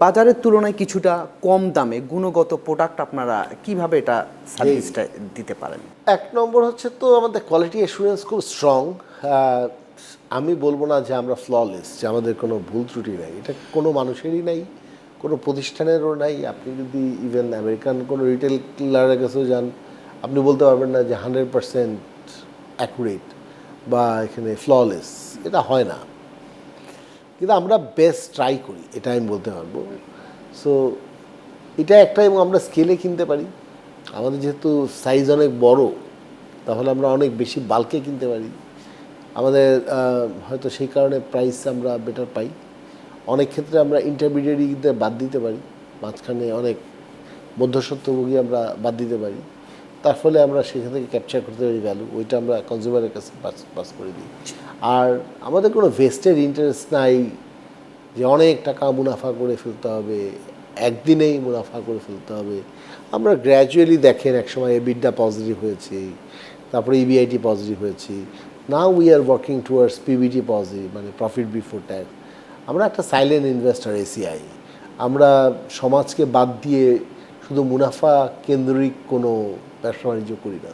বাজারের তুলনায় কিছুটা কম দামে গুণগত প্রোডাক্ট আপনারা কিভাবে এটা সার্ভিসটা দিতে পারেন? এক নম্বর হচ্ছে তো আমাদের কোয়ালিটি অ্যাসুরেন্স খুব স্ট্রং। আমি বলবো না যে আমরা ফ্ললেস, যে আমাদের কোনো ভুল ত্রুটি নাই, এটা কোনো মানুষেরই নাই, কোনো প্রতিষ্ঠানেরও নাই। আপনি যদি ইভেন আমেরিকান কোনো রিটেলারের কাছেও যান, আপনি বলতে পারবেন না যে 100% অ্যাকুরেট বা এখানে ফ্ললেস, এটা হয় না। কিন্তু আমরা বেস্ট ট্রাই করি, এটা আমি বলতে পারবো। সো এটা একটা, এবং আমরা স্কেলে কিনতে পারি। আমাদের যেহেতু সাইজ অনেক বড়, তাহলে আমরা অনেক বেশি বাল্কে কিনতে পারি। আমাদের হয়তো সেই কারণে প্রাইস আমরা বেটার পাই। অনেক ক্ষেত্রে আমরা ইন্টারমিডিয়েটদের বাদ দিতে পারি, মাঝখানে অনেক মধ্যস্বত্বভোগী আমরা বাদ দিতে পারি। তার ফলে আমরা সেখান থেকে ক্যাপচার করতে পারি ভ্যালু, ওইটা আমরা কনজিউমারের কাছে পাস করে দিই। আর আমাদের কোনো ভেস্টেড ইন্টারেস্ট নাই যে অনেক টাকা মুনাফা করে ফেলতে হবে, একদিনেই মুনাফা করে ফেলতে হবে। আমরা গ্র্যাজুয়ালি দেখেন, একসময় এবিডা পজিটিভ হয়েছি, তারপরে ইবিআইটি পজিটিভ হয়েছি, now we are working towards PBT positive, মানে প্রফিট বিফোর ট্যাক্স। আমরা একটা সাইলেন্ট ইনভেস্টর এসিআই। আমরা সমাজকে বাদ দিয়ে শুধু মুনাফা কেন্দ্রিক কোনো ব্যবসা বাণিজ্য করি না।